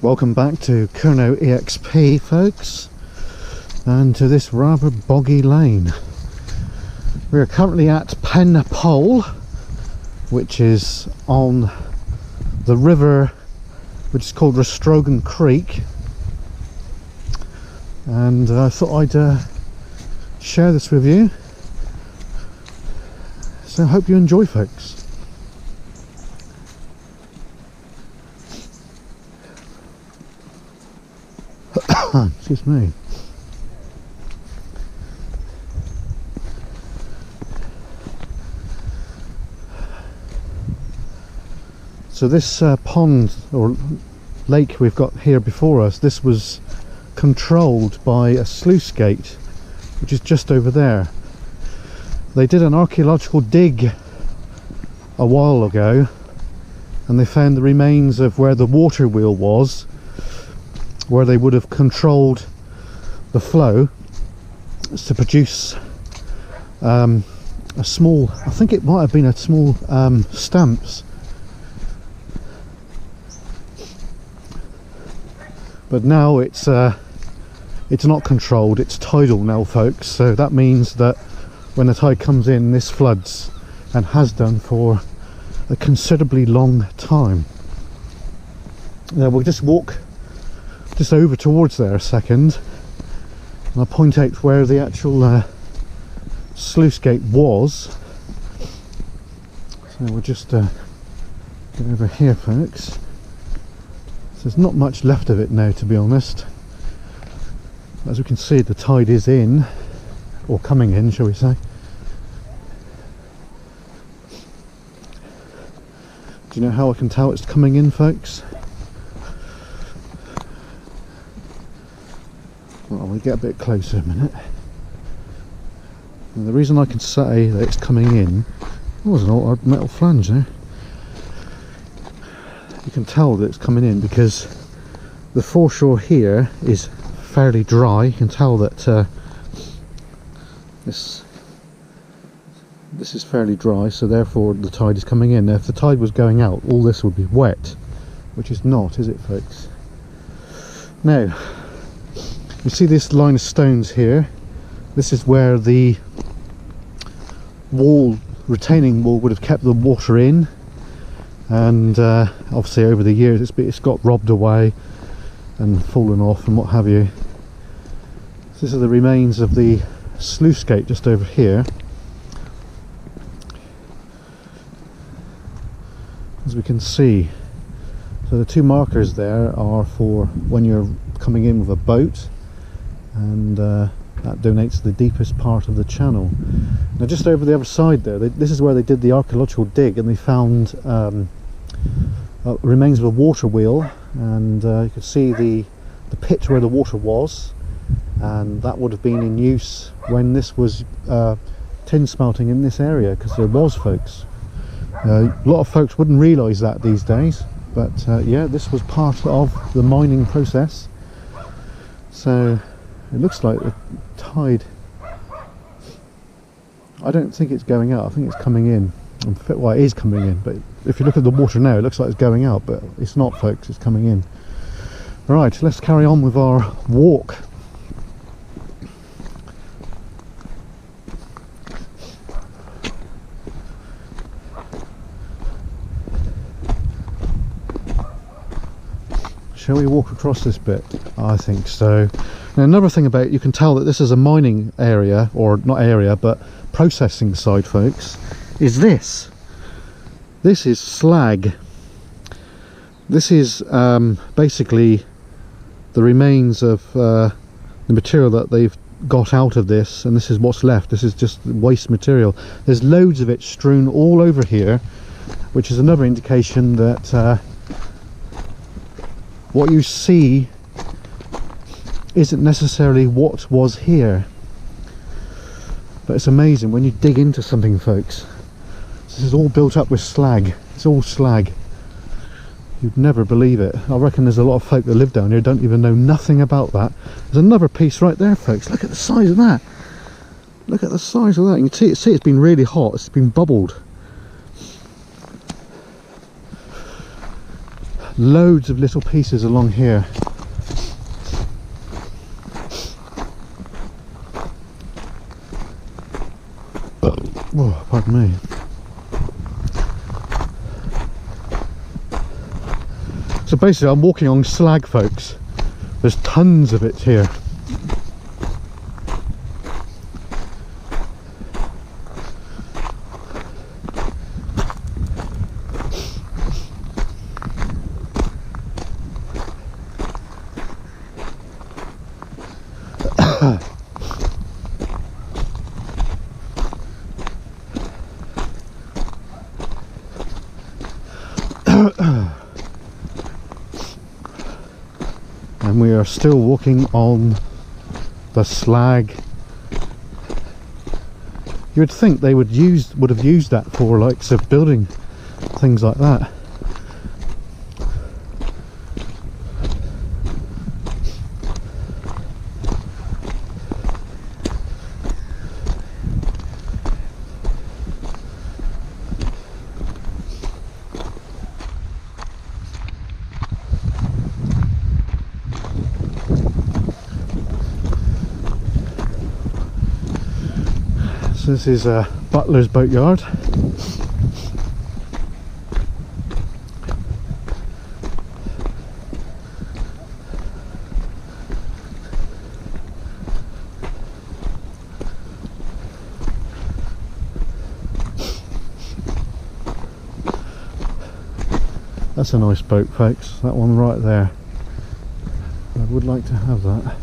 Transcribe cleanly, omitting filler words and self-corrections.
Welcome back to Kerno EXP, folks, and to this rather boggy lane. We are currently at PENPOL, which is on the river which is called Rastrogan Creek, and I thought I'd share this with you, so I hope you enjoy, folks. Excuse me. So this pond or lake we've got here before us, this was controlled by a sluice gate which is just over there. They did an archaeological dig a while ago and they found the remains of where the water wheel was, where they would have controlled the flow to produce a small, I think it might have been a small stamps, but now it's not controlled, it's tidal now, folks. So that means that when the tide comes in, this floods, and has done for a considerably long time. Now we'll just walk just over towards there a second, and I'll point out where the actual sluice gate was. So we'll just get over here, folks. So there's not much left of it now, to be honest. As we can see, the tide is in, or coming in, shall we say. Do you know how I can tell it's coming in, folks? Well, we'll get a bit closer a minute. And the reason I can say that it's coming in, oh, there's an old metal flange there. You can tell that it's coming in because the foreshore here is fairly dry. You can tell that this is fairly dry, so therefore the tide is coming in. Now if the tide was going out, all this would be wet, which is not, is it, folks? Now you see this line of stones here. This is where the wall, retaining wall, would have kept the water in, and obviously over the years it's got robbed away and fallen off and what have you. So this are the remains of the sluice gate just over here. As we can see, so the two markers there are for when you're coming in with a boat, and that donates the deepest part of the channel. Now just over the other side there, this is where they did the archaeological dig, and they found remains of a water wheel, and you could see the pit where the water was, and that would have been in use when this was tin smelting in this area, because there was, folks. A lot of folks wouldn't realise that these days, but yeah, this was part of the mining process. So it looks like the tide, I don't think it's going out, I think it's coming in. Well, it is coming in, but if you look at the water now, it looks like it's going out, but it's not, folks, it's coming in. Right, let's carry on with our walk. Shall we walk across this bit? I think so. Now another thing about it, you can tell that this is a mining area, or not area, but processing side, folks, is this. This is slag. This is basically the remains of the material that they've got out of this, and this is what's left. This is just waste material. There's loads of it strewn all over here, which is another indication that what you see isn't necessarily what was here. But it's amazing when you dig into something, folks. This is all built up with slag. It's all slag. You'd never believe it. I reckon there's a lot of folk that live down here don't even know nothing about that. There's another piece right there, folks. Look at the size of that. Look at the size of that. You can see it's been really hot. It's been bubbled. loads of little pieces along here. Oh, pardon me. So basically I'm walking on slag, folks. There's tons of it here. And we are still walking on the slag. You would think they would have used that for like building things like that. So this is Butler's boatyard. That's a nice boat, folks, that one right there. I would like to have that.